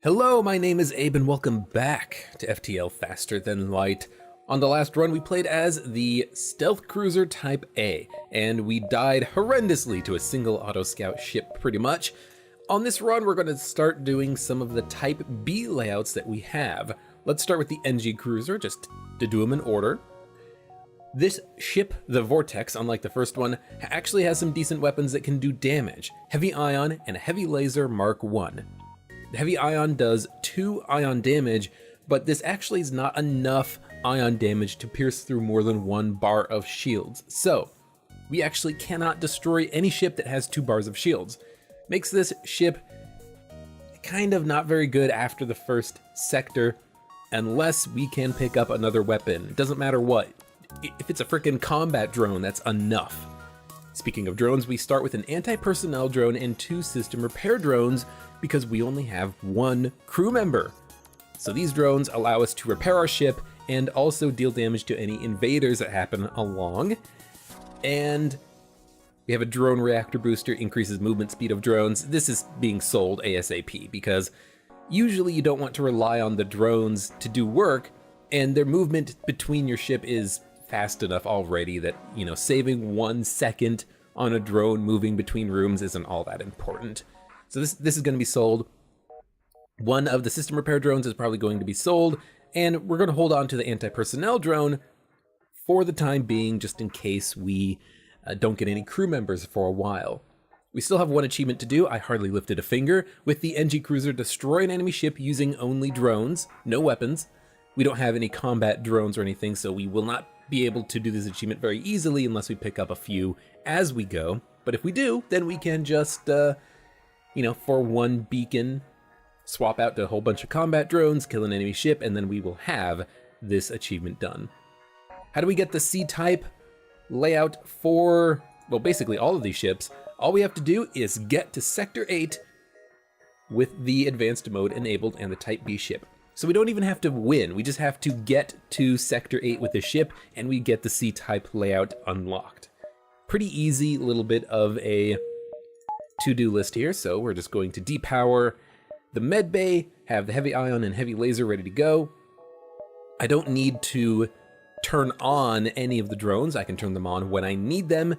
Hello, my name is Abe and welcome back to FTL Faster Than Light. On the last run we played as the Stealth Cruiser Type A, and we died horrendously to a single auto scout ship pretty much. On this run we're going to start doing some of the Type B layouts that we have. Let's start with the Engi Cruiser, just to do them in order. This ship, the Vortex, unlike the first one, actually has some decent weapons that can do damage. Heavy Ion and a Heavy Laser Mark I. The Heavy Ion does 2 ion damage, but this actually is not enough ion damage to pierce through more than 1 bar of shields. So, we actually cannot destroy any ship that has 2 bars of shields. Makes this ship kind of not very good after the first sector, unless we can pick up another weapon. It doesn't matter what. If it's a frickin' combat drone, that's enough. Speaking of drones, we start with an anti-personnel drone and 2 system repair drones because we only have 1 crew member. So these drones allow us to repair our ship and also deal damage to any invaders that happen along. And we have a drone reactor booster, increases movement speed of drones. This is being sold ASAP because usually you don't want to rely on the drones to do work, and their movement between your ship is fast enough already that, you know, saving 1 second on a drone moving between rooms isn't all that important. So this is going to be sold. One of the system repair drones is probably going to be sold, and we're going to hold on to the anti-personnel drone for the time being, just in case we don't get any crew members for a while. We still have 1 achievement to do. I hardly lifted a finger. With the Engi Cruiser, destroy an enemy ship using only drones, no weapons. We don't have any combat drones or anything, so we will not be able to do this achievement very easily unless we pick up a few as we go. But if we do, then we can just, you know, for 1 beacon, swap out to a whole bunch of combat drones, kill an enemy ship, and then we will have this achievement done. How do we get the C-type layout for, well, basically all of these ships? All we have to do is get to Sector 8 with the advanced mode enabled and the Type B ship. So we don't even have to win, we just have to get to Sector 8 with the ship and we get the C-type layout unlocked. Pretty easy little bit of a to-do list here, so we're just going to depower the med bay, have the heavy ion and heavy laser ready to go. I don't need to turn on any of the drones, I can turn them on when I need them,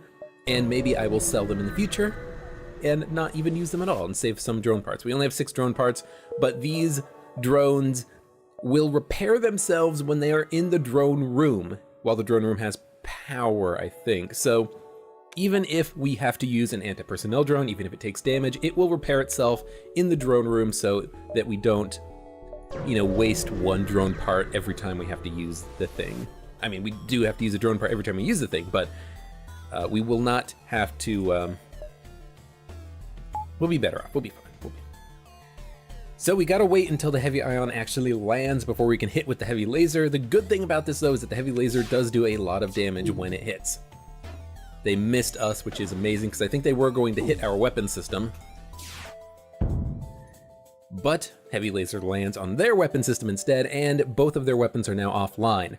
and maybe I will sell them in the future and not even use them at all and save some drone parts. We only have 6 drone parts, but these drones will repair themselves when they are in the drone room, while the drone room has power, I think. So even if we have to use an anti-personnel drone, even if it takes damage, it will repair itself in the drone room so that we don't, you know, waste 1 drone part every time we have to use the thing. I mean, we do have to use a drone part every time we use the thing, but we will not have to, we'll be better off, we'll be fine. So we gotta wait until the heavy ion actually lands before we can hit with the heavy laser. The good thing about this though is that the heavy laser does do a lot of damage when it hits. They missed us, which is amazing because I think they were going to hit our weapon system. But heavy laser lands on their weapon system instead, and both of their weapons are now offline.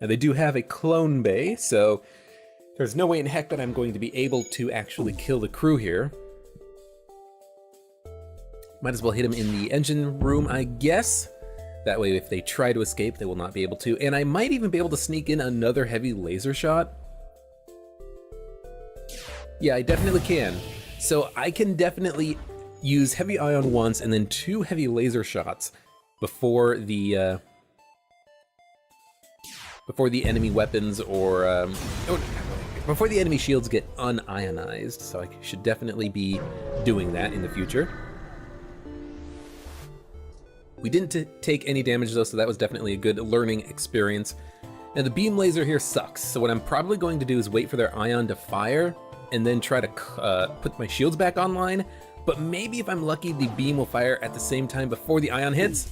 Now they do have a clone bay, so there's no way in heck that I'm going to be able to actually kill the crew here. Might as well hit them in the engine room, I guess. That way if they try to escape, they will not be able to. And I might even be able to sneak in another heavy laser shot. Yeah, I definitely can. So I can definitely use heavy ion once and then 2 heavy laser shots before the enemy weapons or before the enemy shields get unionized. So I should definitely be doing that in the future. We didn't take any damage though, so that was definitely a good learning experience. Now the beam laser here sucks, so what I'm probably going to do is wait for their ion to fire and then try to put my shields back online, but maybe if I'm lucky the beam will fire at the same time before the ion hits.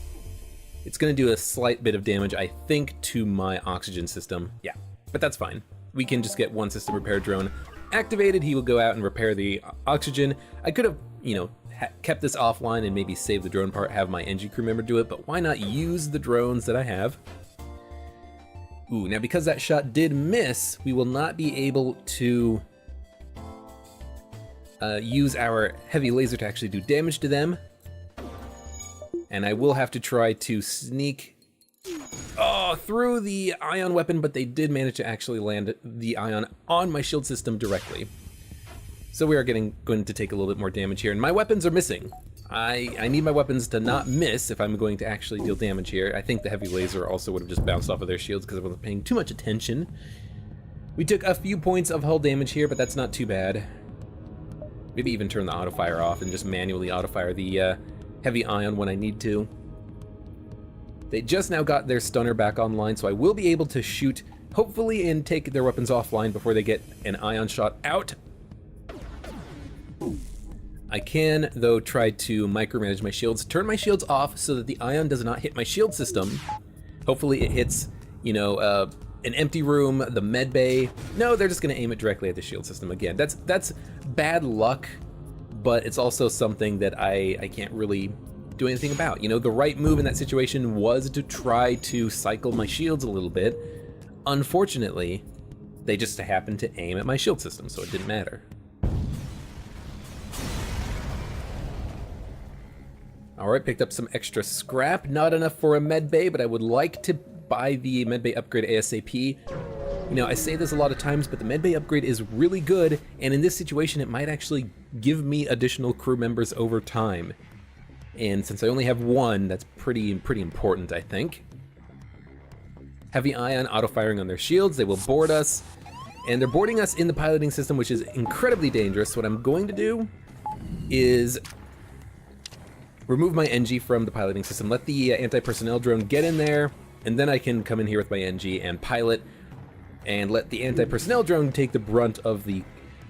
It's gonna do a slight bit of damage, I think, to my oxygen system. Yeah, but that's fine. We can just get 1 system repair drone activated, he will go out and repair the oxygen. I could have, you know, kept this offline and maybe save the drone part, have my Engi crew member do it, but why not use the drones that I have? Ooh, now because that shot did miss, we will not be able to use our heavy laser to actually do damage to them. And I will have to try to sneak through the ion weapon, but they did manage to actually land the ion on my shield system directly. So we are going to take a little bit more damage here, and my weapons are missing. I need my weapons to not miss if I'm going to actually deal damage here. I think the heavy laser also would have just bounced off of their shields because I wasn't paying too much attention. We took a few points of hull damage here, but that's not too bad. Maybe even turn the auto-fire off and just manually auto-fire the heavy ion when I need to. They just now got their stunner back online, so I will be able to shoot, hopefully, and take their weapons offline before they get an ion shot out. I can, though, try to micromanage my shields, turn my shields off so that the ion does not hit my shield system. Hopefully it hits, you know, an empty room, the med bay. No, they're just gonna aim it directly at the shield system again. That's bad luck, but it's also something that I can't really do anything about. You know, the right move in that situation was to try to cycle my shields a little bit. Unfortunately, they just happened to aim at my shield system, so it didn't matter. All right, picked up some extra scrap. Not enough for a med bay, but I would like to buy the med bay upgrade ASAP. You know, I say this a lot of times, but the med bay upgrade is really good, and in this situation, it might actually give me additional crew members over time. And since I only have one, that's pretty important, I think. Heavy ion auto-firing on their shields. They will board us, and they're boarding us in the piloting system, which is incredibly dangerous. What I'm going to do is remove my Engi from the piloting system, let the anti-personnel drone get in there, and then I can come in here with my Engi and pilot, and let the anti-personnel drone take the brunt of the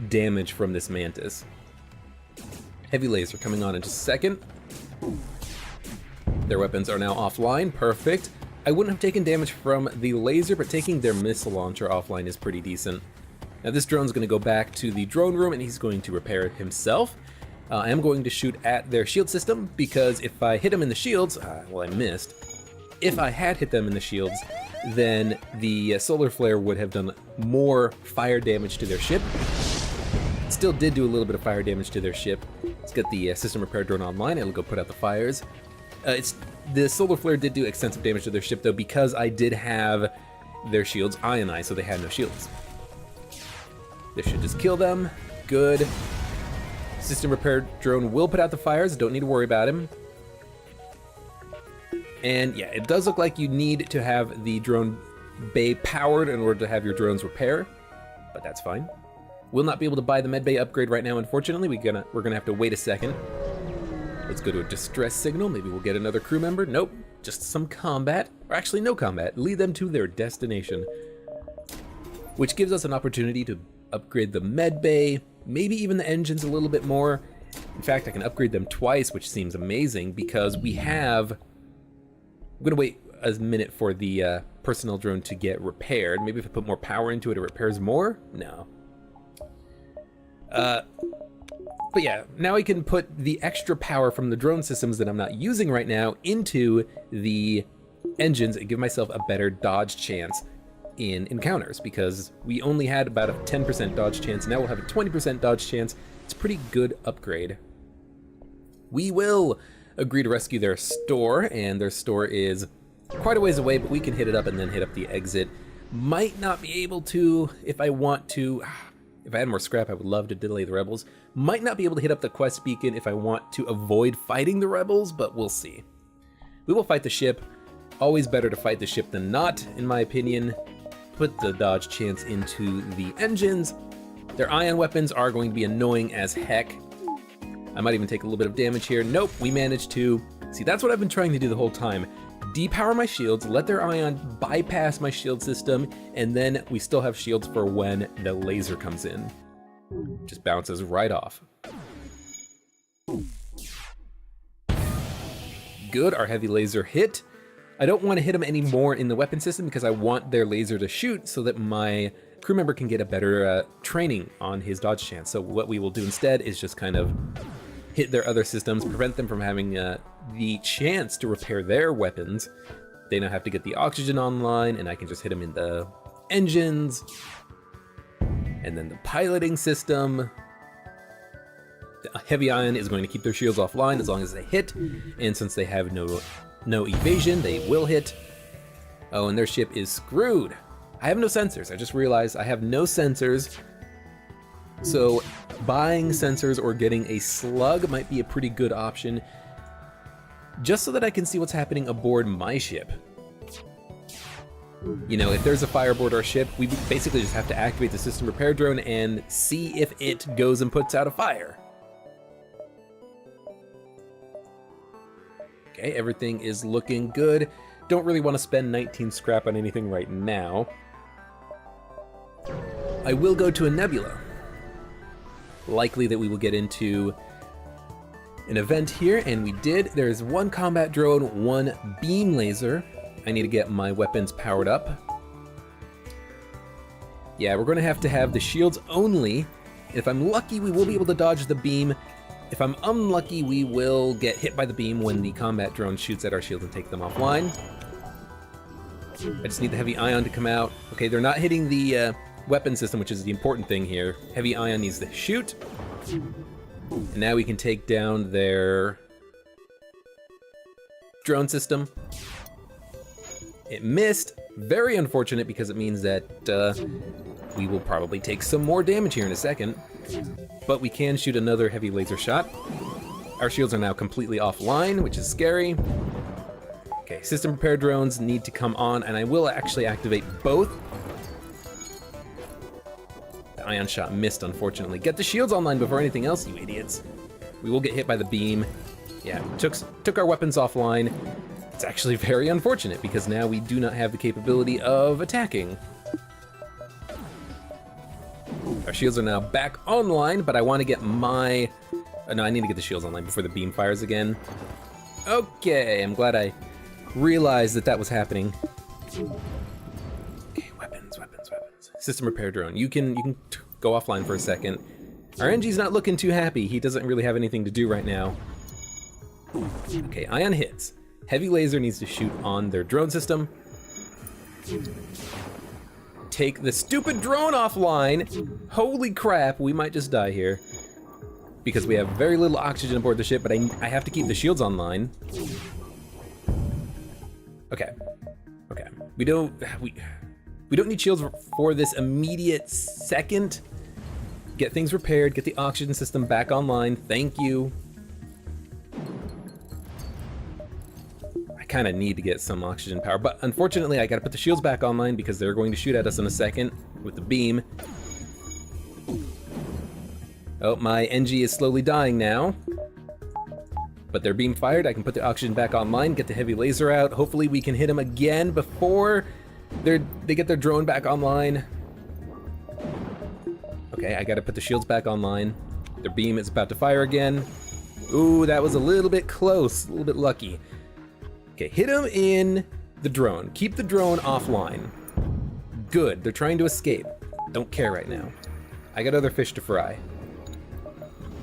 damage from this Mantis. Heavy laser coming on in just a second. Their weapons are now offline, perfect. I wouldn't have taken damage from the laser, but taking their missile launcher offline is pretty decent. Now this drone's gonna go back to the drone room and he's going to repair it himself. I am going to shoot at their shield system because if I hit them in the shields, well, I missed. If I had hit them in the shields, then the solar flare would have done more fire damage to their ship. It still did do a little bit of fire damage to their ship. Let's get the system repair drone online. It'll go put out the fires. The solar flare did do extensive damage to their ship though because I did have their shields ionized, so they had no shields. This should just kill them. Good. System repair drone will put out the fires, don't need to worry about him. And yeah, it does look like you need to have the drone bay powered in order to have your drones repair, but that's fine. We'll not be able to buy the med bay upgrade right now, unfortunately. We're gonna have to wait a second. Let's go to a distress signal, maybe we'll get another crew member. Nope, just some combat, or actually no combat. Lead them to their destination, which gives us an opportunity to upgrade the med bay, maybe even the engines a little bit more. In fact, I can upgrade them twice, which seems amazing because we have... I'm gonna wait a minute for the personnel drone to get repaired. Maybe if I put more power into it, it repairs more? No. But yeah, now I can put the extra power from the drone systems that I'm not using right now into the engines and give myself a better dodge chance in encounters, because we only had about a 10% dodge chance. Now we'll have a 20% dodge chance. It's a pretty good upgrade. We will agree to rescue their store, and their store is quite a ways away, but we can hit it up and then hit up the exit. Might not be able to if I want to. If I had more scrap, I would love to delay the rebels. Might not be able to hit up the quest beacon if I want to avoid fighting the rebels, but we'll see. We will fight the ship. Always better to fight the ship than not, in my opinion. Put the dodge chance into the engines. Their ion weapons are going to be annoying as heck. I might even take a little bit of damage here. Nope, we managed to. See, that's what I've been trying to do the whole time. Depower my shields, let their ion bypass my shield system, and then we still have shields for when the laser comes in. Just bounces right off. Good, our heavy laser hit. I don't want to hit them anymore in the weapon system because I want their laser to shoot so that my crew member can get a better training on his dodge chance. So what we will do instead is just kind of hit their other systems, prevent them from having the chance to repair their weapons. They now have to get the oxygen online, and I can just hit them in the engines. And then the piloting system. The heavy ion is going to keep their shields offline as long as they hit, and since they have no evasion, they will hit. Oh, and their ship is screwed. I have no sensors. I just realized I have no sensors. So buying sensors or getting a slug might be a pretty good option, just so that I can see what's happening aboard my ship. You know, if there's a fire aboard our ship, we basically just have to activate the system repair drone and see if it goes and puts out a fire. Okay, everything is looking good. Don't really want to spend 19 scrap on anything right now. I will go to a nebula. Likely that we will get into an event here, and we did. There's one combat drone, one beam laser. I need to get my weapons powered up. Yeah, we're going to have the shields only. If I'm lucky, we will be able to dodge the beam. If I'm unlucky, we will get hit by the beam when the combat drone shoots at our shields and take them offline. I just need the heavy ion to come out. Okay, they're not hitting the weapon system, which is the important thing here. Heavy ion needs to shoot. And now we can take down their drone system. It missed. Very unfortunate, because it means that we will probably take some more damage here in a second. But we can shoot another heavy laser shot. Our shields are now completely offline, which is scary. Okay, system repair drones need to come on, and I will actually activate both. The ion shot missed, unfortunately. Get the shields online before anything else, you idiots. We will get hit by the beam. Yeah, took our weapons offline. It's actually very unfortunate, because now we do not have the capability of attacking. Our shields are now back online, but I want to get my... no, I need to get the shields online before the beam fires again. Okay, I'm glad I realized that that was happening. Okay, weapons. System repair drone. You can go offline for a second. Our Engi's not looking too happy. He doesn't really have anything to do right now. Okay, ion hits. Heavy laser needs to shoot on their drone system. Take the stupid drone offline. Holy crap, we might just die here. Because we have very little oxygen aboard the ship, but I have to keep the shields online. Okay. We don't need shields for this immediate second. Get things repaired, get the oxygen system back online. Thank you. I kind of need to get some oxygen power, but unfortunately I gotta put the shields back online because they're going to shoot at us in a second with the beam. Oh, my Engi is slowly dying now. But they're beam fired. I can put the oxygen back online, get the heavy laser out. Hopefully we can hit them again before they get their drone back online. Okay, I gotta put the shields back online. Their beam is about to fire again. Ooh, that was a little bit close, a little bit lucky. Okay, hit them in the drone. Keep the drone offline. Good, they're trying to escape. Don't care right now. I got other fish to fry.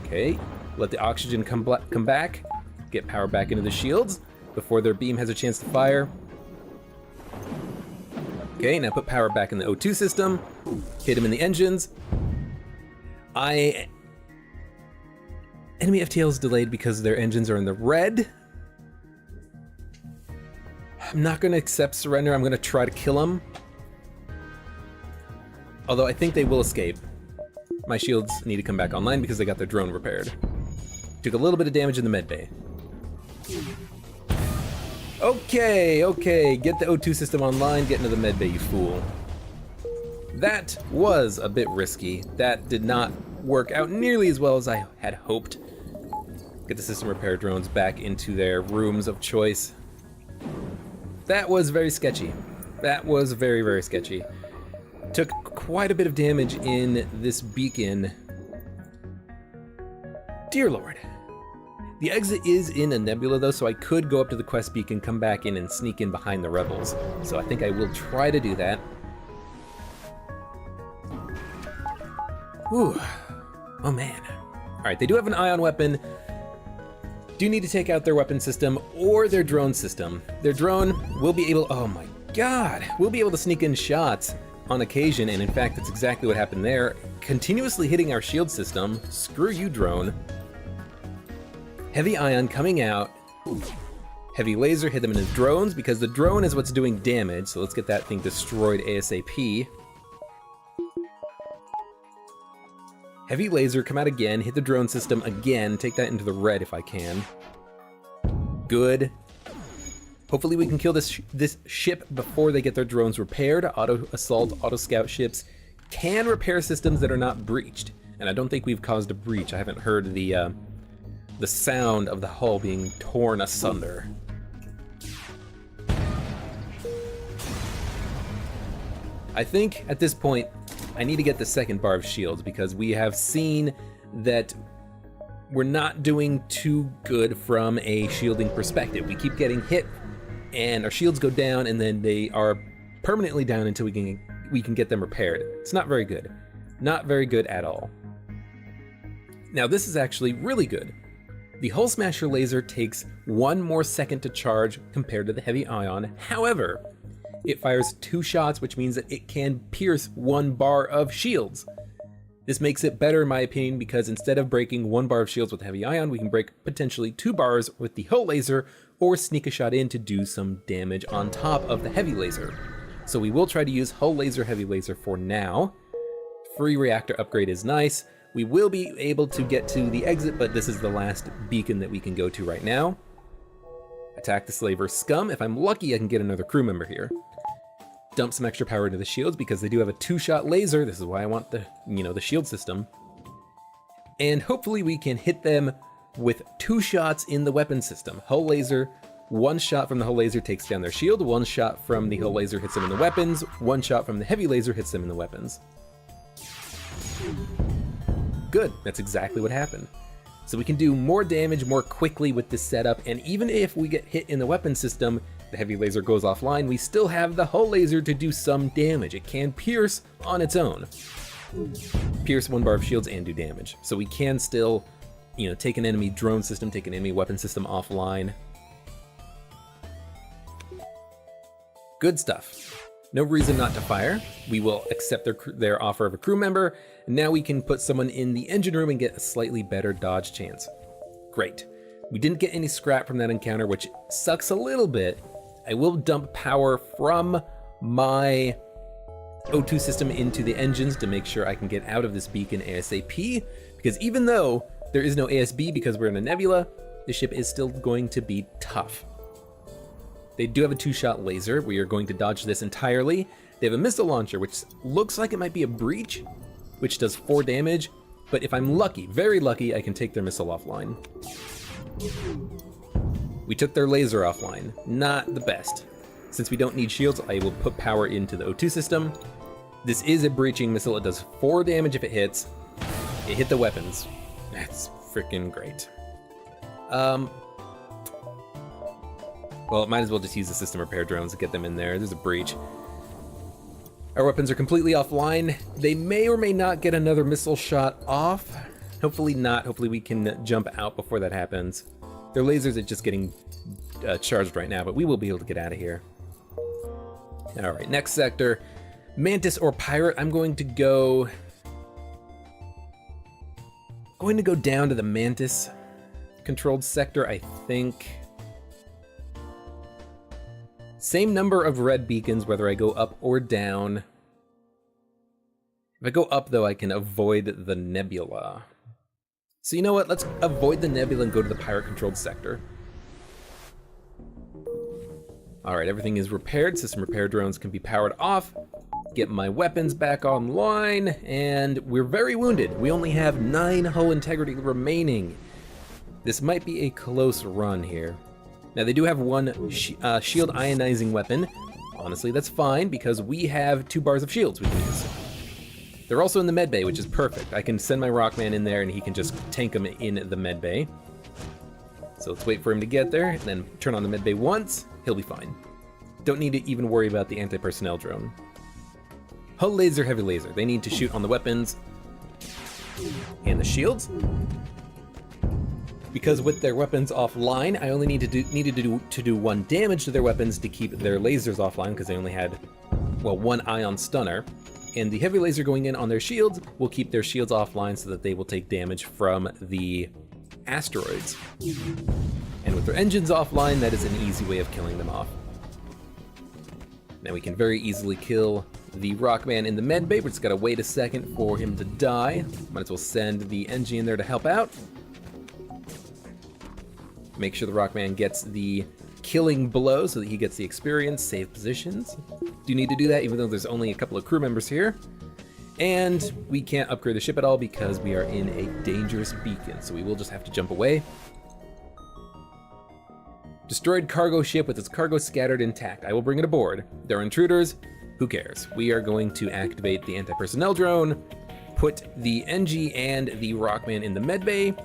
Okay, let the oxygen come back. Get power back into the shields before their beam has a chance to fire. Okay, now put power back in the O2 system. Hit him in the engines. Enemy FTL is delayed because their engines are in the red. I'm not gonna accept surrender. I'm gonna try to kill them. Although I think they will escape. My shields need to come back online because they got their drone repaired. Took a little bit of damage in the med bay. Okay, get the O2 system online, get into the med bay, you fool. That was a bit risky. That did not work out nearly as well as I had hoped. Get the system repair drones back into their rooms of choice. That was very sketchy. That was very, very sketchy. Took quite a bit of damage in this beacon. Dear Lord. The exit is in a nebula though, so I could go up to the quest beacon, come back in, and sneak in behind the rebels. So I think I will try to do that. Whew. Oh man. Alright, they do have an ion weapon. Do need to take out their weapon system or their drone system. Their drone will be able, oh my god, will be able to sneak in shots on occasion, and in fact that's exactly what happened there. Continuously hitting our shield system. Screw you, drone. Heavy ion coming out. Heavy laser, hit them in his drones, because the drone is what's doing damage, so let's get that thing destroyed ASAP. Heavy laser, come out again, hit the drone system again, take that into the red if I can. Good. Hopefully we can kill this ship before they get their drones repaired. Auto assault, auto scout ships can repair systems that are not breached, and I don't think we've caused a breach. I haven't heard the sound of the hull being torn asunder. I think at this point I need to get the second bar of shields, because we have seen that we're not doing too good from a shielding perspective. We keep getting hit and our shields go down, and then they are permanently down until we can get them repaired. It's not very good. Not very good at all. Now this is actually really good. The Hull Smasher laser takes 1 more second to charge compared to the heavy ion. However, it fires 2 shots, which means that it can pierce 1 bar of shields. This makes it better in my opinion, because instead of breaking 1 bar of shields with the heavy ion, we can break potentially 2 bars with the hull laser, or sneak a shot in to do some damage on top of the heavy laser. So we will try to use hull laser, heavy laser for now. Free reactor upgrade is nice. We will be able to get to the exit, but this is the last beacon that we can go to right now. Attack the slaver scum. If I'm lucky, I can get another crew member here. Dump some extra power into the shields, because they do have a 2-shot laser. This is why I want the shield system. And hopefully we can hit them with 2 shots in the weapon system. Hull laser, 1 shot from the hull laser takes down their shield, 1 shot from the hull laser hits them in the weapons, 1 shot from the heavy laser hits them in the weapons. Good, that's exactly what happened. So we can do more damage more quickly with this setup, and even if we get hit in the weapon system, the heavy laser goes offline, we still have the hull laser to do some damage. It can pierce on its own. Pierce 1 bar of shields and do damage. So we can still, take an enemy drone system, take an enemy weapon system offline. Good stuff. No reason not to fire. We will accept their offer of a crew member. Now we can put someone in the engine room and get a slightly better dodge chance. Great. We didn't get any scrap from that encounter, which sucks a little bit. I will dump power from my O2 system into the engines to make sure I can get out of this beacon ASAP, because even though there is no ASB because we're in a nebula, the ship is still going to be tough. They do have a 2-shot laser. We are going to dodge this entirely. They have a missile launcher, which looks like it might be a breach, which does 4 damage, but if I'm lucky, very lucky, I can take their missile offline. We took their laser offline. Not the best. Since we don't need shields, I will put power into the O2 system. This is a breaching missile. It does 4 damage if it hits. It hit the weapons. That's freaking great. Well, might as well just use the system repair drones to get them in there. There's a breach. Our weapons are completely offline. They may or may not get another missile shot off. Hopefully not. Hopefully we can jump out before that happens. Their lasers are just getting charged right now, but we will be able to get out of here. All right, next sector. Mantis or Pirate. I'm going to go down to the Mantis controlled sector, I think. Same number of red beacons, whether I go up or down. If I go up, though, I can avoid the nebula. So you know what? Let's avoid the nebula and go to the pirate-controlled sector. All right, everything is repaired. System repair drones can be powered off. Get my weapons back online, and we're very wounded. We only have 9 hull integrity remaining. This might be a close run here. Now, they do have 1 shield ionizing weapon. Honestly, that's fine, because we have 2 bars of shields we can use. They're also in the med bay, which is perfect. I can send my Rockman in there, and he can just tank them in the med bay. So let's wait for him to get there, and then turn on the med bay once. He'll be fine. Don't need to even worry about the anti-personnel drone. Hull laser, heavy laser. They need to shoot on the weapons and the shields. Because with their weapons offline, I only needed to do 1 damage to their weapons to keep their lasers offline, because they only had, well, 1 ion stunner. And the heavy laser going in on their shields will keep their shields offline so that they will take damage from the asteroids. And with their engines offline, that is an easy way of killing them off. Now we can very easily kill the Rockman in the medbay, but it's gotta wait a second for him to die. Might as well send the Engi in there to help out. Make sure the Rockman gets the killing blow so that he gets the experience, save positions. Do need to do that even though there's only a couple of crew members here. And we can't upgrade the ship at all because we are in a dangerous beacon, so we will just have to jump away. Destroyed cargo ship with its cargo scattered intact. I will bring it aboard. There are intruders. Who cares? We are going to activate the anti-personnel drone, put the Engi and the Rockman in the medbay,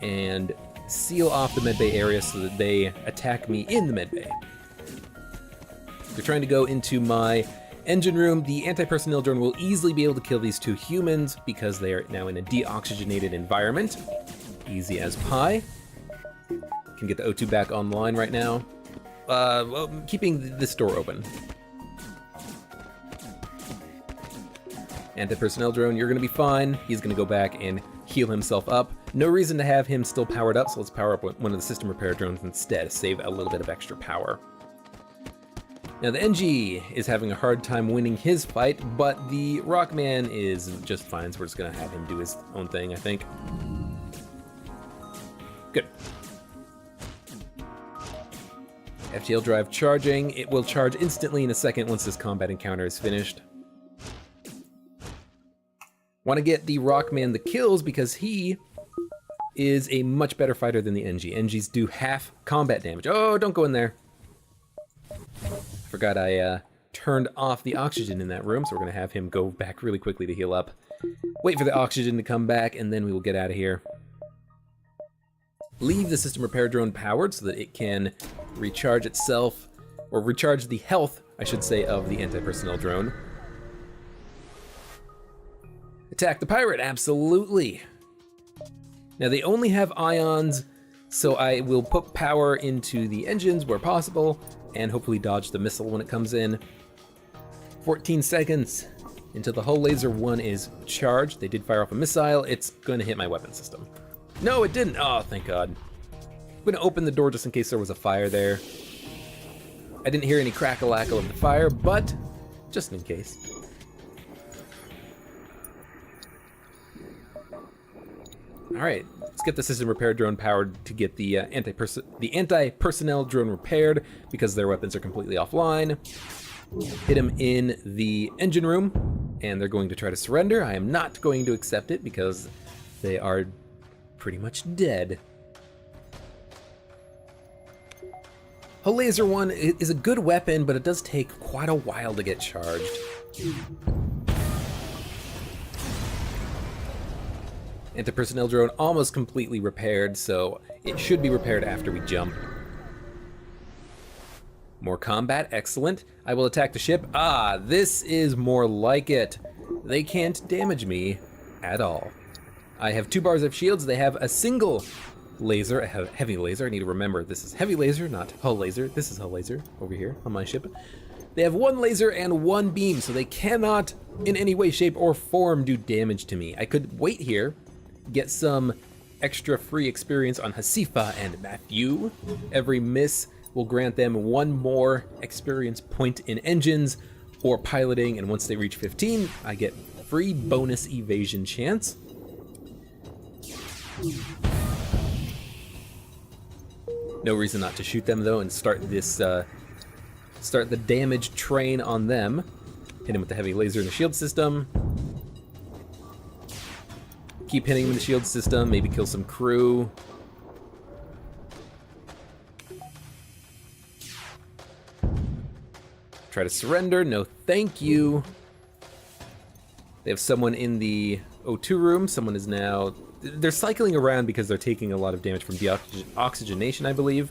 and seal off the medbay area so that they attack me in the medbay. They're trying to go into my engine room. The anti-personnel drone will easily be able to kill these two humans because they are now in a deoxygenated environment. Easy as pie. Can get the O2 back online right now. Well, keeping this door open. Anti-personnel drone, you're gonna be fine. He's gonna go back and heal himself up. No reason to have him still powered up, so let's power up one of the system repair drones instead, save a little bit of extra power. Now the Engi is having a hard time winning his fight, but the Rockman is just fine, so we're just gonna have him do his own thing, I think. Good. FTL drive charging. It will charge instantly in a second once this combat encounter is finished. Want to get the Rockman the kills because he is a much better fighter than the Engi. Engis do half combat damage. Oh, don't go in there. Forgot I turned off the oxygen in that room, so we're going to have him go back really quickly to heal up. Wait for the oxygen to come back, and then we will get out of here. Leave the system repair drone powered so that it can recharge itself, or recharge the health, I should say, of the anti-personnel drone. Attack the pirate, absolutely. Now they only have ions, so I will put power into the engines where possible, and hopefully dodge the missile when it comes in. 14 seconds until the hull laser 1 is charged. They did fire off a missile. It's going to hit my weapon system. No, it didn't. Oh, thank God. I'm going to open the door just in case there was a fire there. I didn't hear any crackle-lackle of the fire, but just in case. All right, let's get the system repair drone powered to get the anti-personnel drone repaired because their weapons are completely offline. Hit them in the engine room, and they're going to try to surrender. I am not going to accept it because they are pretty much dead. Hull Laser 1 is a good weapon, but it does take quite a while to get charged. Anti-personnel drone almost completely repaired, so it should be repaired after we jump. More combat, excellent. I will attack the ship. Ah, this is more like it. They can't damage me at all. I have 2 bars of shields. They have a single laser, a heavy laser. I need to remember this is heavy laser, not hull laser. This is hull laser over here on my ship. They have 1 laser and 1 beam, so they cannot in any way, shape, or form do damage to me. I could wait here, get some extra free experience on Hasifa and Matthew. Every miss will grant them 1 more experience point in engines or piloting, and once they reach 15, I get free bonus evasion chance. No reason not to shoot them though and start this, start the damage train on them. Hit him with the heavy laser in the shield system. Keep hitting him in the shield system, maybe kill some crew. Try to surrender, no thank you. They have someone in the O2 room, someone is now... They're cycling around because they're taking a lot of damage from deoxygenation, I believe.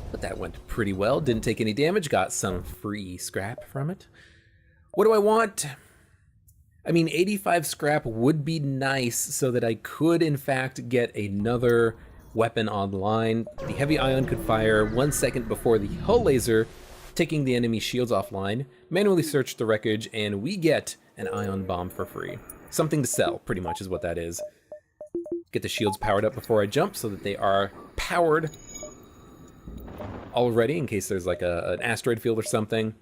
But that went pretty well, didn't take any damage, got some free scrap from it. What do I want? I mean, 85 scrap would be nice so that I could, in fact, get another weapon online. The heavy ion could fire 1 second before the hull laser taking the enemy shields offline, manually search the wreckage, and we get an ion bomb for free. Something to sell, pretty much is what that is. Get the shields powered up before I jump so that they are powered already in case there's like an asteroid field or something.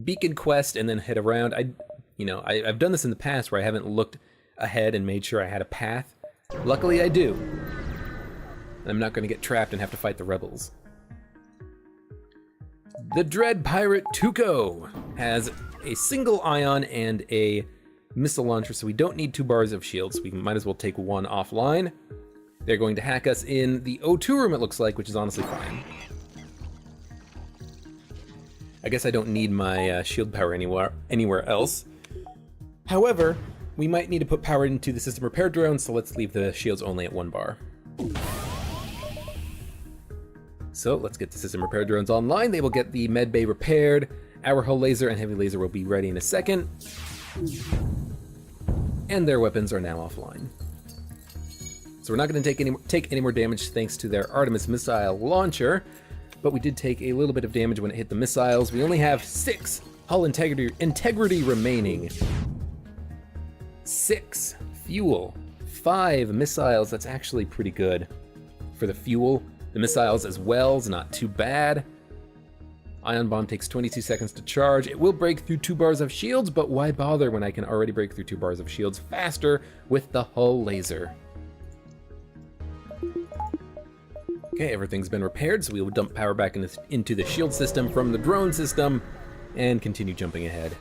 Beacon quest and then head around. I've done this in the past where I haven't looked ahead and made sure I had a path. Luckily I do. I'm not going to get trapped and have to fight the rebels. The Dread Pirate Tuco has a single ion and a missile launcher, so we don't need 2 bars of shields. We might as well take one offline. They're going to hack us in the O2 room, it looks like, which is honestly fine. I guess I don't need my shield power anywhere else. However, we might need to put power into the system repair drone, so let's leave the shields only at 1 bar. So let's get the system repair drones online. They will get the med bay repaired. Our hull laser and heavy laser will be ready in a second. And their weapons are now offline. So we're not going to take any more damage thanks to their Artemis missile launcher, but we did take a little bit of damage when it hit the missiles. We only have 6 hull integrity remaining. 6 fuel, 5 missiles. That's actually pretty good for the fuel. The missiles as well is not too bad. Ion bomb takes 22 seconds to charge. It will break through 2 bars of shields, but why bother when I can already break through 2 bars of shields faster with the hull laser? Okay, everything's been repaired, so we will dump power back into the shield system from the drone system and continue jumping ahead.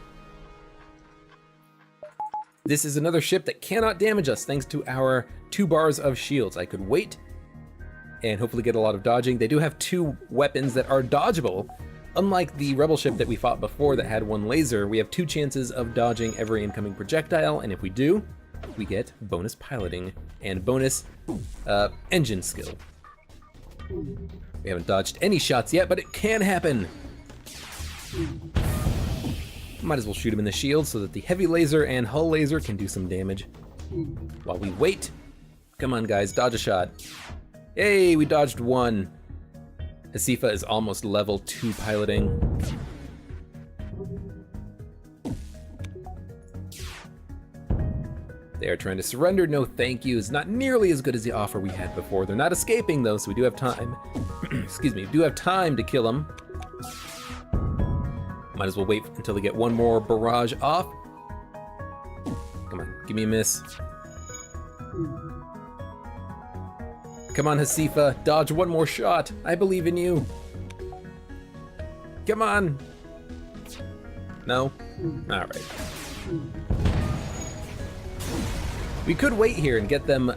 This is another ship that cannot damage us thanks to our 2 bars of shields. I could wait and hopefully get a lot of dodging. They do have 2 weapons that are dodgeable. Unlike the rebel ship that we fought before that had 1 laser, we have 2 chances of dodging every incoming projectile, and if we do, we get bonus piloting and bonus engine skill. We haven't dodged any shots yet, but it can happen. Might as well shoot him in the shield so that the heavy laser and hull laser can do some damage. While we wait, come on guys, dodge a shot. Yay, we dodged 1. Hasifa is almost level 2 piloting. They are trying to surrender, no thank you. It's not nearly as good as the offer we had before. They're not escaping though, so we do have time. Excuse me, we do have time to kill them. Might as well wait until they get 1 more barrage off. Come on, give me a miss. Come on, Hasifa, dodge 1 more shot. I believe in you. Come on. No? All right. We could wait here and get them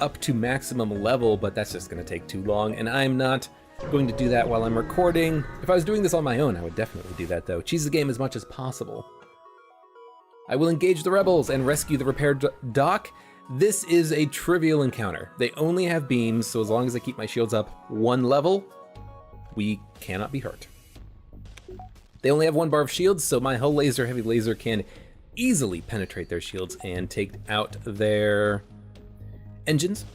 up to maximum level, but that's just gonna take too long, and I'm not going to do that while I'm recording. If I was doing this on my own, I would definitely do that though. Cheese the game as much as possible. I will engage the rebels and rescue the repair dock. This is a trivial encounter. They only have beams, so as long as I keep my shields up 1 level, we cannot be hurt. They only have 1 bar of shields, so my hull laser, heavy laser can easily penetrate their shields and take out their engines.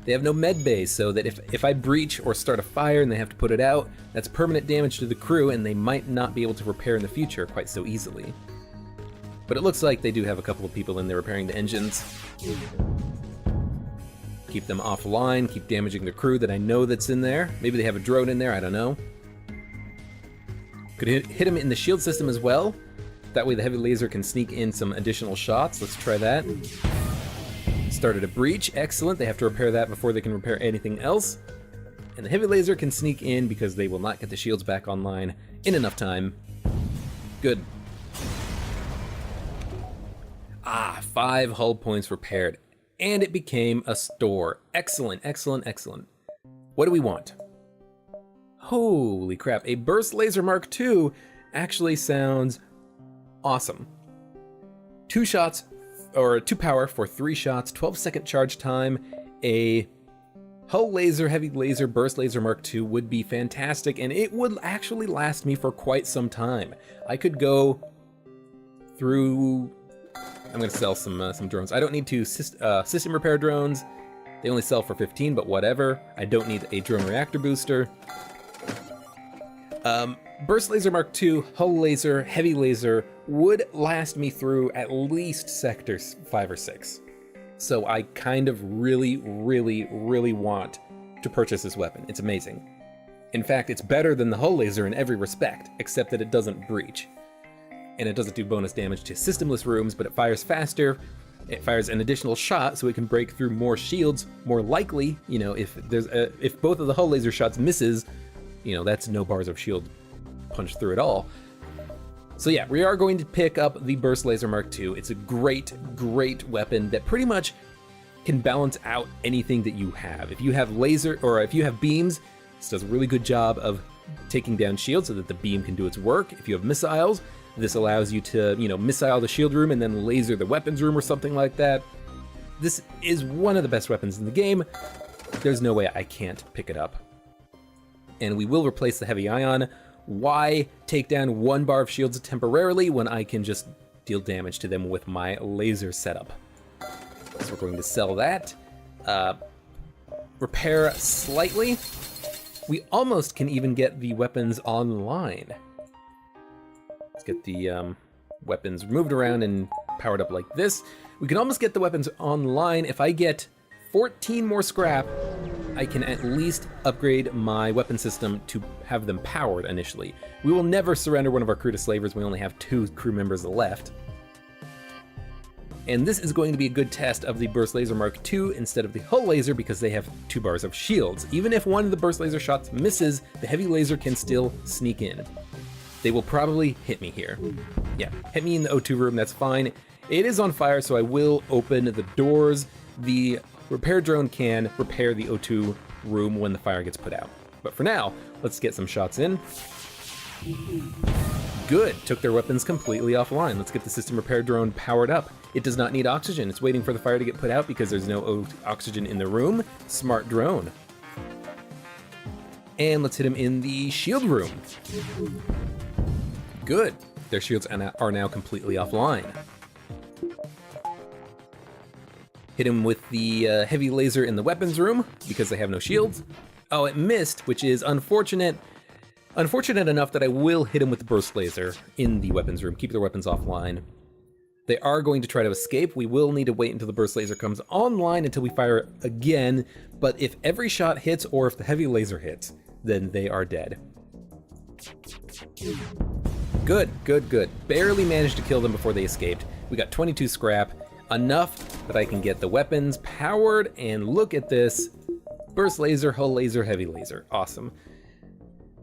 They have no med bay, so that if I breach or start a fire and they have to put it out, that's permanent damage to the crew and they might not be able to repair in the future quite so easily. But it looks like they do have a couple of people in there repairing the engines. Keep them offline, keep damaging the crew that I know that's in there. Maybe they have a drone in there, I don't know. Could hit him in the shield system as well. That way the heavy laser can sneak in some additional shots. Let's try that. Started a breach, excellent. They have to repair that before they can repair anything else. And the heavy laser can sneak in because they will not get the shields back online in enough time. Good. 5 hull points repaired, and it became a store. Excellent, excellent, excellent. What do we want? Holy crap, a burst laser Mark II actually sounds awesome. 2 shots, or 2 power for 3 shots, 12-second charge time. A hull laser, heavy laser, burst laser Mark II would be fantastic, and it would actually last me for quite some time. I could go through... I'm gonna sell some drones. I don't need to system repair drones. They only sell for 15, but whatever. I don't need a drone reactor booster. Burst Laser Mark II, Hull Laser, Heavy Laser would last me through at least sectors 5 or 6. So I kind of really want to purchase this weapon. It's amazing. In fact, it's better than the Hull Laser in every respect, except that it doesn't breach. And it doesn't do bonus damage to systemless rooms, but it fires faster. It fires an additional shot, so it can break through more shields. More likely, you know, if both of the Hull Laser shots misses, you know, that's no bars of shield punch through at all. So yeah, we are going to pick up the Burst Laser Mark II. It's a great weapon that pretty much can balance out anything that you have. If you have laser, or if you have beams, this does a really good job of taking down shields so that the beam can do its work. If you have missiles, this allows you to, you know, missile the shield room and then laser the weapons room or something like that. This is one of the best weapons in the game. There's no way I can't pick it up. And we will replace the heavy ion. Why take down 1 bar of shields temporarily when I can just deal damage to them with my laser setup? So we're going to sell that. Repair slightly. We almost can even get the weapons online. Let's get the weapons moved around and powered up like this. We can almost get the weapons online. If I get 14 more scrap, I can at least upgrade my weapon system to have them powered initially. We will never surrender one of our crew to slavers. We only have 2 crew members left. And this is going to be a good test of the Burst Laser Mark II instead of the Hull Laser because they have 2 bars of shields. Even if one of the Burst Laser shots misses, the Heavy Laser can still sneak in. They will probably hit me here. Yeah, hit me in the O2 room, that's fine. It is on fire, so I will open the doors. The repair drone can repair the O2 room when the fire gets put out. But for now, let's get some shots in. Good, took their weapons completely offline. Let's get the system repair drone powered up. It does not need oxygen. It's waiting for the fire to get put out because there's no oxygen in the room. Smart drone. And let's hit him in the shield room. Good, their shields are now completely offline. Hit him with the heavy laser in the weapons room because they have no shields. Oh, it missed, which is unfortunate. Unfortunate enough that I will hit him with the burst laser in the weapons room, keep their weapons offline. They are going to try to escape. We will need to wait until the burst laser comes online until we fire again, but if every shot hits or if the heavy laser hits, then they are dead. Good, good, good. Barely managed to kill them before they escaped. We got 22 scrap, enough that I can get the weapons powered, and look at this. Burst laser, hull laser, heavy laser. Awesome.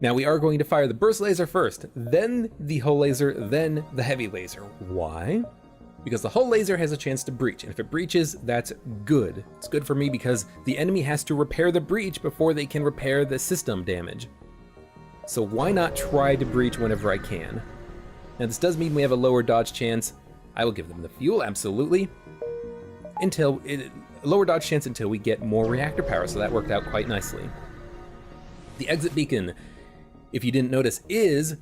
Now we are going to fire the burst laser first, then the hull laser, then the heavy laser. Why? Because the hull laser has a chance to breach, and if it breaches, that's good. It's good for me because the enemy has to repair the breach before they can repair the system damage. So why not try to breach whenever I can? Now this does mean we have a lower dodge chance. I will give them the fuel, absolutely. Lower dodge chance until we get more reactor power, so that worked out quite nicely. The exit beacon, if you didn't notice, is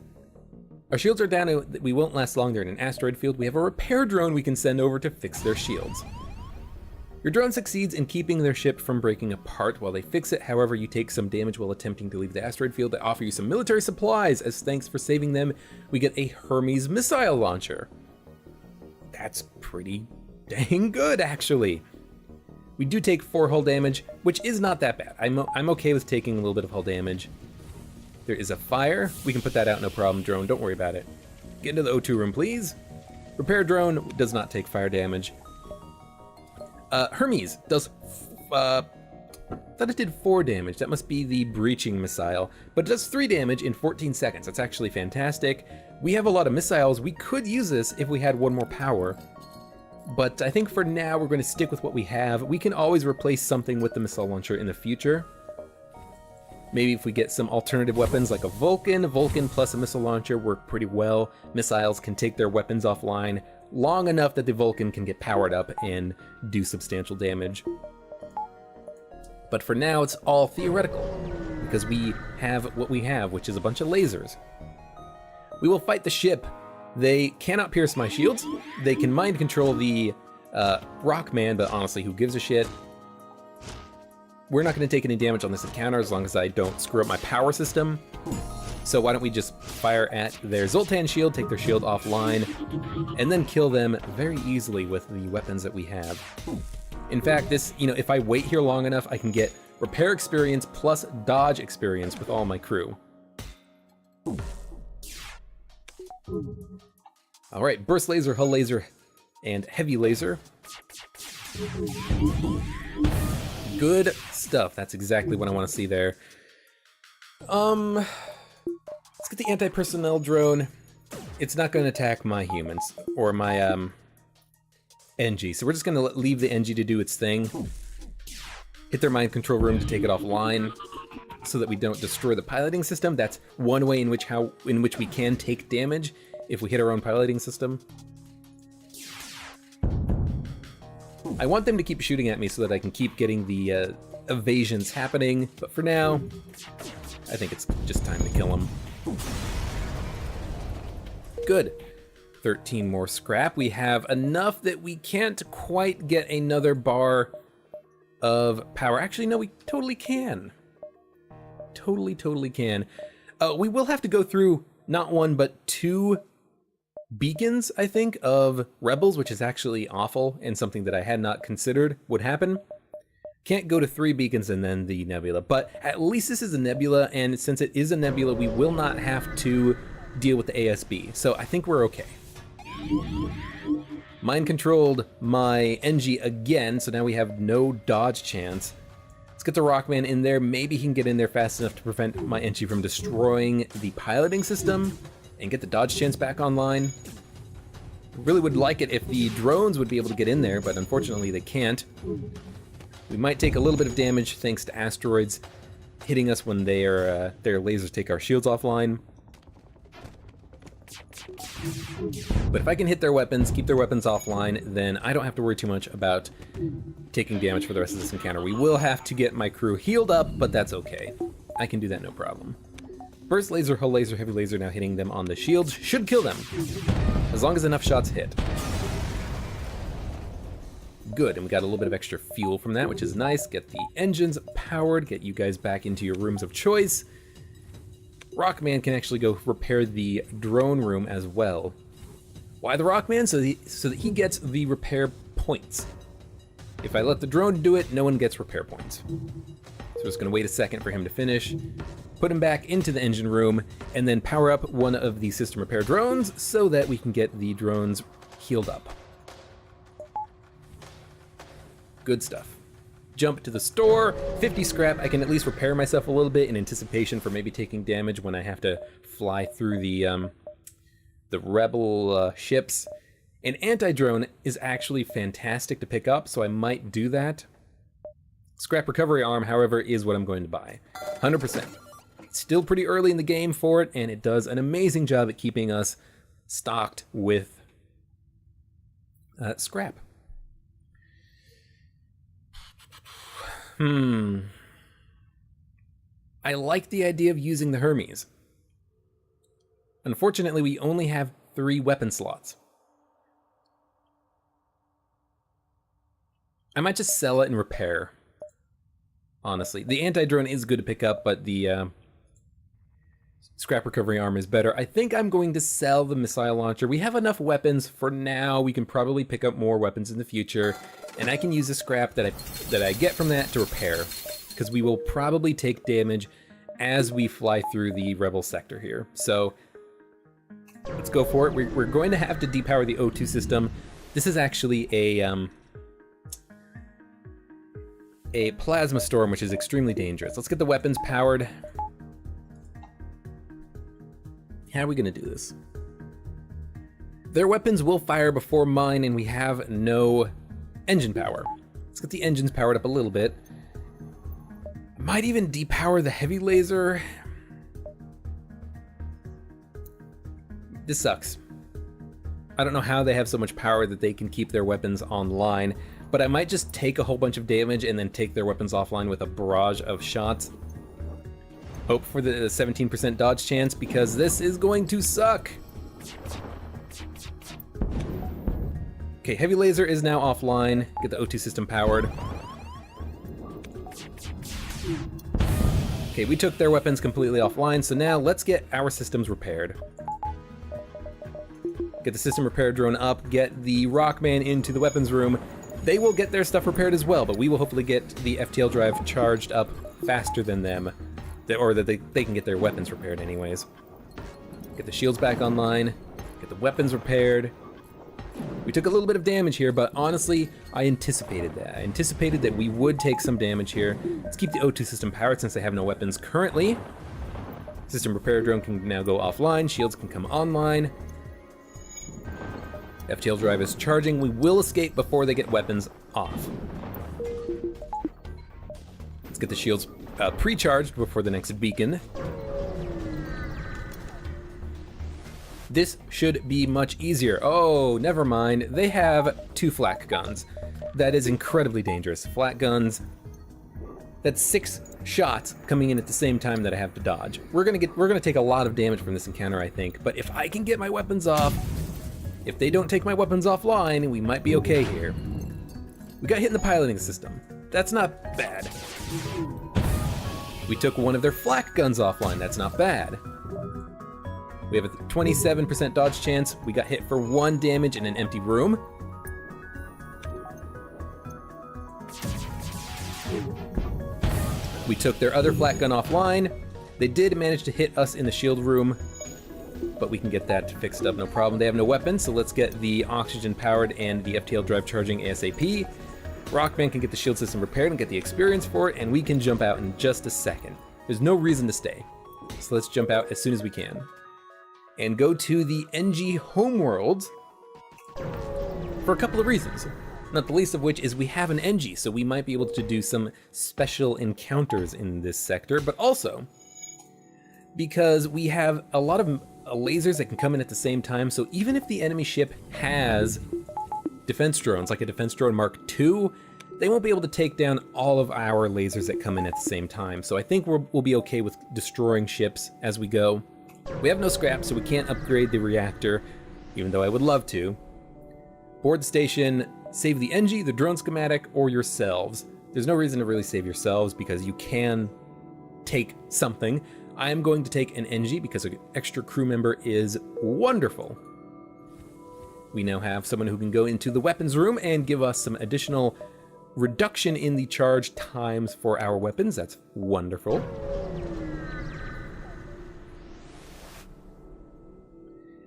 our shields are down, we won't last long, they're in an asteroid field. We have a repair drone we can send over to fix their shields. Your drone succeeds in keeping their ship from breaking apart while they fix it. However, you take some damage while attempting to leave the asteroid field. They offer you some military supplies. As thanks for saving them, we get a Hermes missile launcher. That's pretty dang good, actually. We do take 4 hull damage, which is not that bad. I'm okay with taking a little bit of hull damage. There is a fire. We can put that out, no problem, drone. Don't worry about it. Get into the O2 room, please. Repair drone does not take fire damage. Hermes does, I thought it did 4 damage. That must be the breaching missile, but it does 3 damage in 14 seconds. That's actually fantastic. We have a lot of missiles. We could use this if we had 1 more power, but I think for now we're going to stick with what we have. We can always replace something with the missile launcher in the future. Maybe if we get some alternative weapons like a Vulcan plus a missile launcher work pretty well. Missiles can take their weapons offline long enough that the Vulcan can get powered up and do substantial damage. But for now, it's all theoretical, because we have what we have, which is a bunch of lasers. We will fight the ship. They cannot pierce my shields. They can mind control the Rockman, but honestly, who gives a shit? We're not going to take any damage on this encounter as long as I don't screw up my power system. So why don't we just fire at their Zoltan shield, take their shield offline, and then kill them very easily with the weapons that we have. In fact, this, if I wait here long enough, I can get repair experience plus dodge experience with all my crew. All right, burst laser, hull laser, and heavy laser. Good stuff. That's exactly what I want to see there. Let's get the anti-personnel drone. It's not going to attack my humans or my Engi, so we're just going to leave the Engi to do its thing. Hit their mind control room to take it offline, so that we don't destroy the piloting system. That's one way in which we can take damage if we hit our own piloting system. I want them to keep shooting at me so that I can keep getting the evasions happening, but for now, I think it's just time to kill them. Good. 13 more scrap. We have enough that we can't quite get another bar of power. Actually, no, we totally can. Totally can. We will have to go through not one, but 2 beacons, I think, of rebels, which is actually awful and something that I had not considered would happen. Can't go to 3 beacons and then the nebula, but at least this is a nebula, and since it is a nebula, we will not have to deal with the ASB, so I think we're okay. Mind controlled my Engi again, so now we have no dodge chance. Let's get the Rockman in there. Maybe he can get in there fast enough to prevent my Engi from destroying the piloting system and get the dodge chance back online. Really would like it if the drones would be able to get in there, but unfortunately they can't. We might take a little bit of damage thanks to asteroids hitting us when their lasers take our shields offline. But if I can hit their weapons, keep their weapons offline, then I don't have to worry too much about taking damage for the rest of this encounter. We will have to get my crew healed up, but that's okay. I can do that no problem. Burst laser, hull laser, heavy laser now hitting them on the shields should kill them, as long as enough shots hit. Good, and we got a little bit of extra fuel from that, which is nice. Get the engines powered, get you guys back into your rooms of choice. Rockman can actually go repair the drone room as well. Why the Rockman? So that he gets the repair points. If I let the drone do it, no one gets repair points. So just gonna wait a second for him to finish, put him back into the engine room, and then power up one of the system repair drones so that we can get the drones healed up. Good stuff. Jump to the store, 50 scrap. I can at least repair myself a little bit in anticipation for maybe taking damage when I have to fly through the rebel ships. An anti-drone is actually fantastic to pick up, so I might do that. Scrap recovery arm, however, is what I'm going to buy. 100%. It's still pretty early in the game for it, and it does an amazing job at keeping us stocked with scrap. I like the idea of using the Hermes. Unfortunately, we only have 3 weapon slots. I might just sell it and repair, honestly. The anti-drone is good to pick up, but the scrap recovery arm is better. I think I'm going to sell the missile launcher. We have enough weapons for now. We can probably pick up more weapons in the future, and I can use the scrap that I get from that to repair, because we will probably take damage as we fly through the rebel sector here. So let's go for it. We're going to have to depower the O2 system. This is actually a plasma storm, which is extremely dangerous. Let's get the weapons powered. How are we going to do this? Their weapons will fire before mine, and we have no engine power. Let's get the engines powered up a little bit. I might even depower the heavy laser. This sucks. I don't know how they have so much power that they can keep their weapons online, but I might just take a whole bunch of damage and then take their weapons offline with a barrage of shots. Hope for the 17% dodge chance, because this is going to suck. Okay, heavy laser is now offline. Get the O2 system powered. Okay, we took their weapons completely offline, so now let's get our systems repaired. Get the system repair drone up, get the Rockman into the weapons room. They will get their stuff repaired as well, but we will hopefully get the FTL drive charged up faster than them, or that they can get their weapons repaired anyways. Get the shields back online, get the weapons repaired. We took a little bit of damage here, but honestly, I anticipated that. I anticipated that we would take some damage here. Let's keep the O2 system powered since they have no weapons currently. System repair drone can now go offline, shields can come online. FTL drive is charging. We will escape before they get weapons off. Let's get the shields pre-charged before the next beacon. This should be much easier. Oh, never mind. They have 2 flak guns. That is incredibly dangerous. Flak guns, that's 6 shots coming in at the same time that I have to dodge. We're gonna take a lot of damage from this encounter, I think, but if I can get my weapons off, if they don't take my weapons offline, we might be okay here. We got hit in the piloting system. That's not bad. We took one of their flak guns offline. That's not bad. We have a 27% dodge chance. We got hit for 1 damage in an empty room. We took their other flak gun offline. They did manage to hit us in the shield room, but we can get that fixed up, no problem. They have no weapons, so let's get the oxygen powered and the FTL drive charging ASAP. Rockman can get the shield system repaired and get the experience for it, and we can jump out in just a second. There's no reason to stay. So let's jump out as soon as we can. And go to the Engi homeworld for a couple of reasons. Not the least of which is we have an Engi, so we might be able to do some special encounters in this sector, but also because we have a lot of lasers that can come in at the same time, so even if the enemy ship has defense drones, like a defense drone Mark II, they won't be able to take down all of our lasers that come in at the same time. So I think we'll be okay with destroying ships as we go. We have no scrap, so we can't upgrade the reactor, even though I would love to. Board the station, save the Engi, the drone schematic, or yourselves. There's no reason to really save yourselves because you can take something. I am going to take an Engi because an extra crew member is wonderful. We now have someone who can go into the weapons room and give us some additional reduction in the charge times for our weapons. That's wonderful.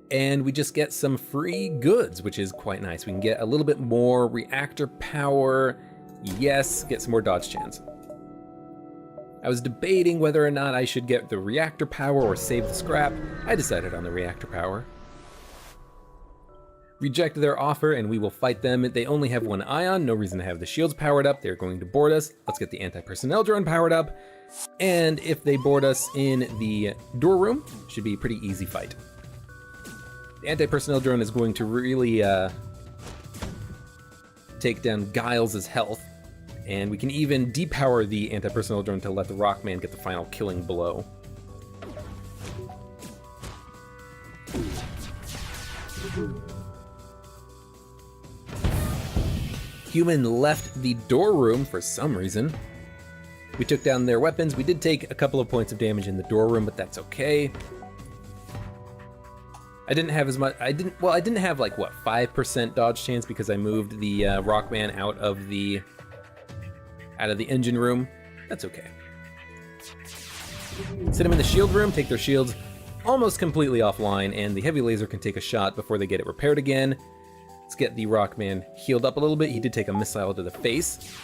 And we just get some free goods, which is quite nice. We can get a little bit more reactor power. Yes, get some more dodge chance. I was debating whether or not I should get the reactor power or save the scrap. I decided on the reactor power. Reject their offer and we will fight them. They only have 1 ion, no reason to have the shields powered up. They're going to board us. Let's get the anti-personnel drone powered up. And if they board us in the door room, it should be a pretty easy fight. The anti-personnel drone is going to really take down Giles' health, and we can even depower the anti-personnel drone to let the Rockman get the final killing blow. Human left the door room for some reason. We took down their weapons. We did take a couple of points of damage in the door room, but that's okay. I didn't have as much, I didn't have like, what, 5% dodge chance because I moved the Rockman out of the engine room. That's okay. Sit them in the shield room, take their shields almost completely offline, and the heavy laser can take a shot before they get it repaired again. Let's get the Rockman healed up a little bit. He did take a missile to the face.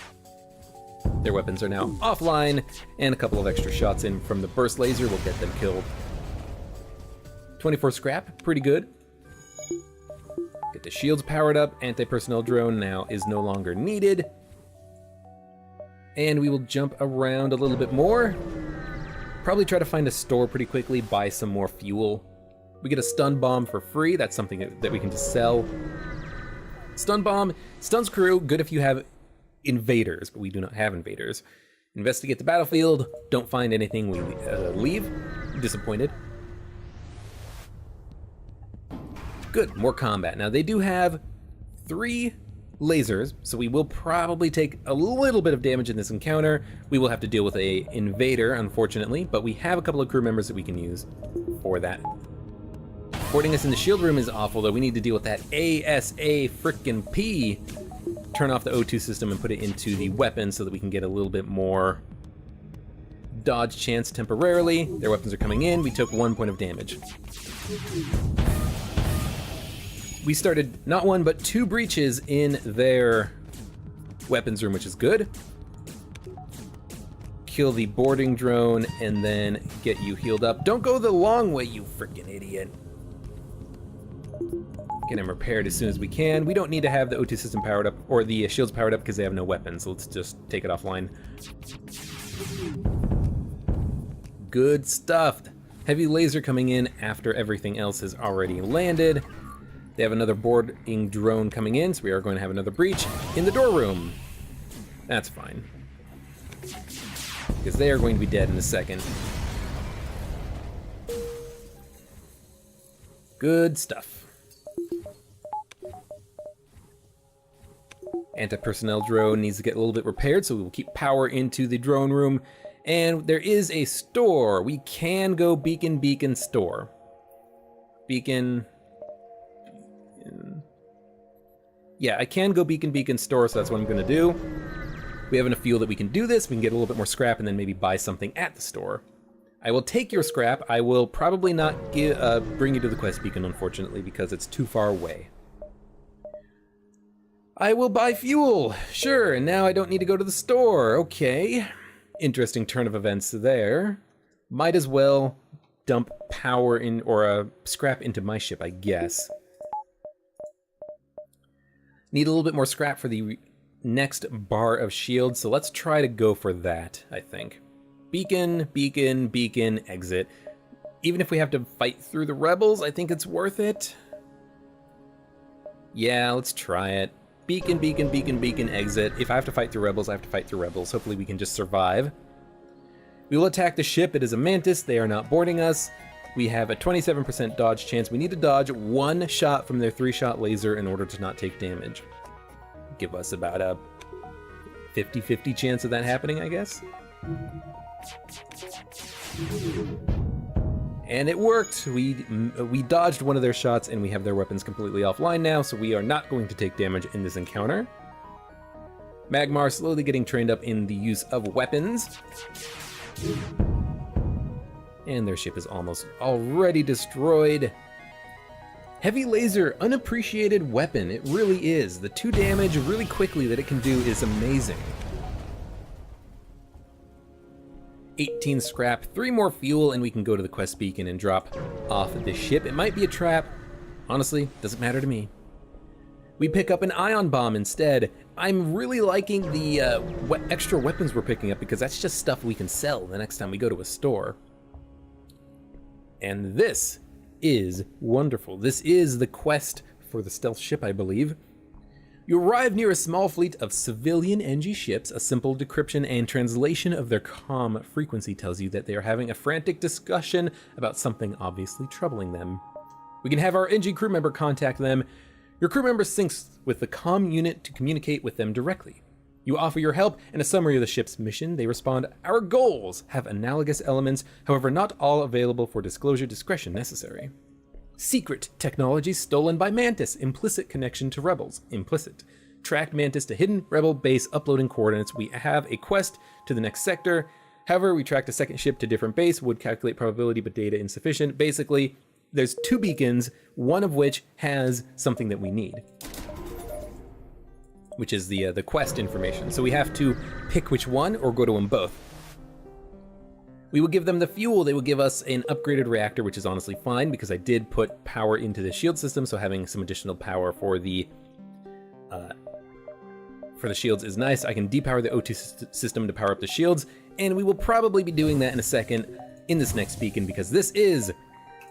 Their weapons are now offline, and a couple of extra shots in from the burst laser will get them killed. 24 scrap, pretty good. Get the shields powered up. Anti-personnel drone now is no longer needed. And we will jump around a little bit more. Probably try to find a store pretty quickly, buy some more fuel. We get a stun bomb for free. That's something that we can just sell. Stun bomb, stuns crew, good if you have invaders, but we do not have invaders. Investigate the battlefield, don't find anything, we leave. Disappointed. Good, more combat. Now they do have 3 lasers, so we will probably take a little bit of damage in this encounter. We will have to deal with a invader, unfortunately, but we have a couple of crew members that we can use for that. Boarding us in the shield room is awful, though. We need to deal with that ASA frickin' P. Turn off the O2 system and put it into the weapon so that we can get a little bit more dodge chance temporarily. Their weapons are coming in. We took 1 point of damage. We started not 1, but 2 breaches in their weapons room, which is good. Kill the boarding drone and then get you healed up. Don't go the long way, you freaking idiot. Get him repaired as soon as we can. We don't need to have the O2 system powered up, or the shields powered up, because they have no weapons. So let's just take it offline. Good stuff. Heavy laser coming in after everything else has already landed. They have another boarding drone coming in, so we are going to have another breach in the door room. That's fine, because they are going to be dead in a second. Good stuff. Anti-personnel drone needs to get a little bit repaired, so we will keep power into the drone room. And there is a store. We can go beacon store. Beacon. Yeah, I can go beacon store, so that's what I'm gonna do. We have enough fuel that we can do this. We can get a little bit more scrap and then maybe buy something at the store. I will take your scrap. I will probably not bring you to the quest beacon, unfortunately, because it's too far away. I will buy fuel, sure, and now I don't need to go to the store, okay. Interesting turn of events there. Might as well dump power in, or scrap into my ship, I guess. Need a little bit more scrap for the next bar of shields, so let's try to go for that, I think. Beacon, exit. Even if we have to fight through the rebels, I think it's worth it. Yeah, let's try it. Beacon, exit. If I have to fight through rebels, I have to fight through rebels. Hopefully we can just survive. We will attack the ship. It is a Mantis. They are not boarding us. We have a 27% dodge chance. We need to dodge 1 shot from their 3-shot laser in order to not take damage. Give us about a 50-50 chance of that happening, I guess. And it worked. We dodged one of their shots, and we have their weapons completely offline now, so we are not going to take damage in this encounter. Magmar slowly getting trained up in the use of weapons. And their ship is almost already destroyed. Heavy laser, unappreciated weapon. It really is. The 2 damage really quickly that it can do is amazing. 18 scrap, 3 more fuel, and we can go to the quest beacon and drop off the ship. It might be a trap. Honestly, doesn't matter to me. We pick up an ion bomb instead. I'm really liking the extra weapons we're picking up, because that's just stuff we can sell the next time we go to a store. And this is wonderful. This is the quest for the stealth ship, I believe. You arrive near a small fleet of civilian Engi ships. A simple decryption and translation of their comm frequency tells you that they are having a frantic discussion about something obviously troubling them. We can have our Engi crew member contact them. Your crew member syncs with the comm unit to communicate with them directly. You offer your help and a summary of the ship's mission. They respond, "Our goals have analogous elements, however not all available for disclosure, discretion necessary. Secret technology stolen by Mantis, implicit connection to rebels, implicit. Tracked Mantis to hidden rebel base, uploading coordinates. We have a quest to the next sector. However, we tracked a second ship to different base, would calculate probability, but data insufficient." Basically, there's 2 beacons, one of which has something that we need, which is the quest information. So we have to pick which one or go to them both. We will give them the fuel. They will give us an upgraded reactor, which is honestly fine because I did put power into the shield system, so having some additional power for the shields is nice. I can depower the O2 system to power up the shields, and we will probably be doing that in a second in this next beacon, because this is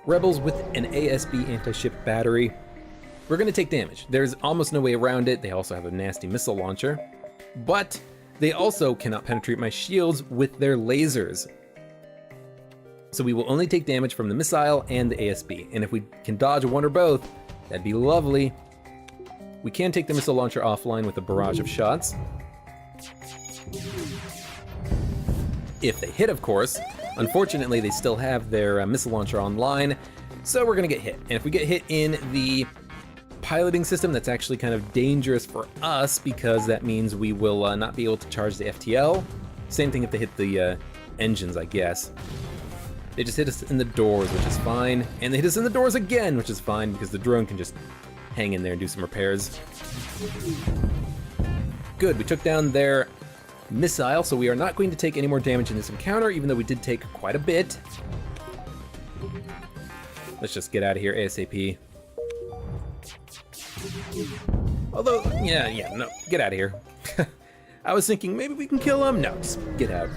rebels with an ASB anti-ship battery. We're going to take damage. There's almost no way around it. They also have a nasty missile launcher, but they also cannot penetrate my shields with their lasers. So we will only take damage from the missile and the ASB, and if we can dodge one or both, that'd be lovely. We can take the missile launcher offline with a barrage of shots. If they hit, of course. Unfortunately, they still have their missile launcher online, so we're gonna get hit. And if we get hit in the piloting system, that's actually kind of dangerous for us because that means we will not be able to charge the FTL. Same thing if they hit the engines, I guess. They just hit us in the doors, which is fine. And they hit us in the doors again, which is fine because the drone can just hang in there and do some repairs. Good, we took down their missile, so we are not going to take any more damage in this encounter, even though we did take quite a bit. Let's just get out of here ASAP. Although, yeah, no, get out of here. I was thinking maybe we can kill him. No, just get out.